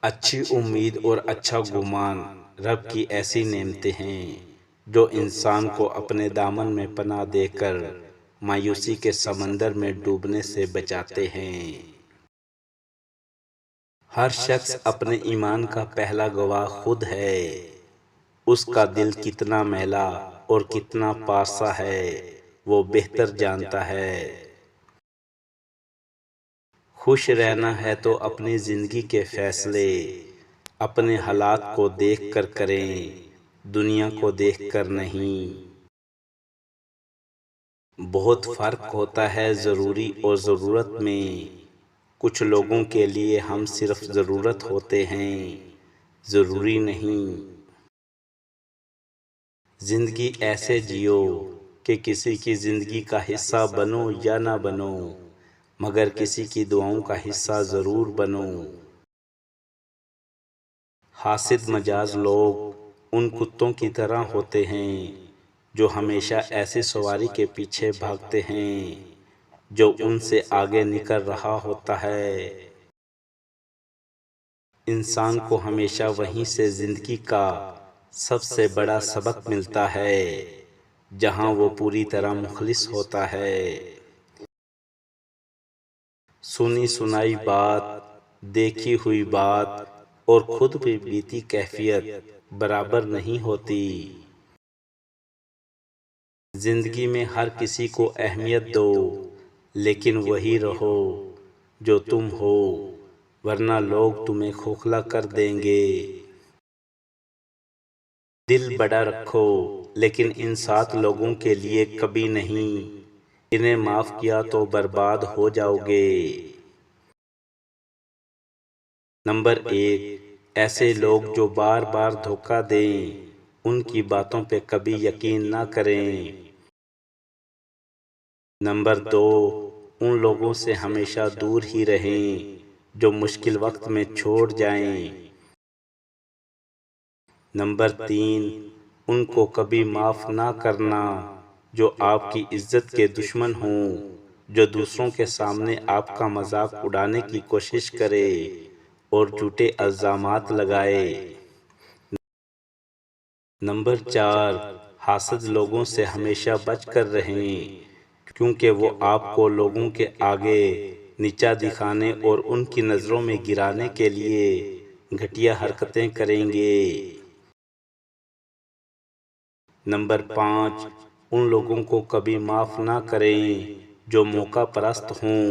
اچھی امید اور اچھا گمان رب کی ایسی نعمتیں ہیں جو انسان کو اپنے دامن میں پناہ دے کر مایوسی کے سمندر میں ڈوبنے سے بچاتے ہیں۔ ہر شخص اپنے ایمان کا پہلا گواہ خود ہے، اس کا دل کتنا میلا اور کتنا پارسا ہے وہ بہتر جانتا ہے۔ خوش رہنا ہے تو اپنی زندگی کے فیصلے اپنے حالات کو دیکھ کر کریں، دنیا کو دیکھ کر نہیں۔ بہت فرق ہوتا ہے ضروری اور ضرورت میں، کچھ لوگوں کے لیے ہم صرف ضرورت ہوتے ہیں، ضروری نہیں۔ زندگی ایسے جیو کہ کسی کی زندگی کا حصہ بنو یا نہ بنو، مگر کسی کی دعاؤں کا حصہ ضرور بنو۔ حاسد مجاز لوگ ان کتوں کی طرح ہوتے ہیں جو ہمیشہ ایسی سواری کے پیچھے بھاگتے ہیں جو ان سے آگے نکل رہا ہوتا ہے۔ انسان کو ہمیشہ وہیں سے زندگی کا سب سے بڑا سبق ملتا ہے جہاں وہ پوری طرح مخلص ہوتا ہے۔ سنی سنائی بات، دیکھی ہوئی بات اور خود پہ بیتی کیفیت برابر نہیں ہوتی۔ زندگی میں ہر کسی کو اہمیت دو، لیکن وہی رہو جو تم ہو، ورنہ لوگ تمہیں کھوکھلا کر دیں گے۔ دل بڑا رکھو لیکن ان 7 لوگوں کے لیے کبھی نہیں، انہیں معاف کیا تو برباد ہو جاؤ گے۔ نمبر 1، ایسے لوگ جو بار بار دھوکہ دیں، ان کی باتوں پہ کبھی یقین نہ کریں۔ نمبر 2، ان لوگوں سے ہمیشہ دور ہی رہیں جو مشکل وقت میں چھوڑ جائیں۔ نمبر 3، ان کو کبھی معاف نہ کرنا جو آپ کی عزت کے دشمن ہوں، جو دوسروں کے سامنے آپ کا مذاق اڑانے کی کوشش کرے اور جھوٹے الزامات لگائے۔ نمبر 4، حاسد لوگوں سے ہمیشہ بچ کر رہیں، کیونکہ وہ آپ کو لوگوں کے آگے نیچا دکھانے اور ان کی نظروں میں گرانے کے لیے گھٹیا حرکتیں کریں گے۔ نمبر 5، ان لوگوں کو کبھی معاف نہ کریں جو موقع پرست ہوں،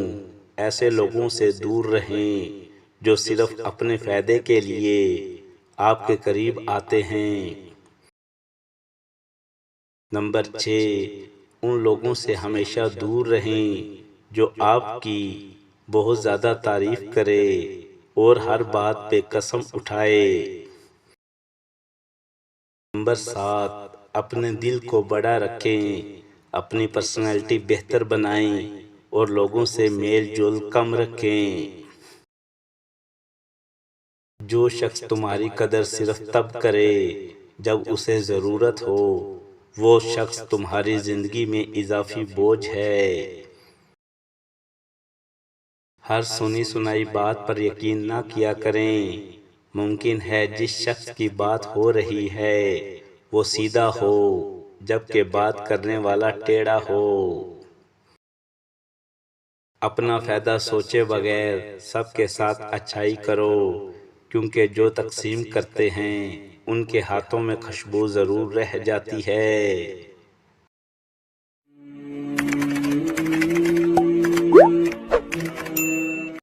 ایسے لوگوں سے دور رہیں جو صرف اپنے فائدے کے لیے آپ کے قریب آتے ہیں۔ نمبر 6، ان لوگوں سے ہمیشہ دور رہیں جو آپ کی بہت زیادہ تعریف کرے اور ہر بات پہ قسم اٹھائے۔ نمبر 7، اپنے دل کو بڑا رکھیں، اپنی پرسنالٹی بہتر بنائیں اور لوگوں سے میل جول کم رکھیں۔ جو شخص تمہاری قدر صرف تب کرے جب اسے ضرورت ہو، وہ شخص تمہاری زندگی میں اضافی بوجھ ہے۔ ہر سنی سنائی بات پر یقین نہ کیا کریں، ممکن ہے جس شخص کی بات ہو رہی ہے وہ سیدھا ہو جبکہ بات کرنے والا ٹیڑھا ہو۔ اپنا فائدہ سوچے بغیر سب کے ساتھ اچھائی کرو، کیونکہ جو تقسیم کرتے ہیں ان کے ہاتھوں میں خوشبو ضرور رہ جاتی ہے۔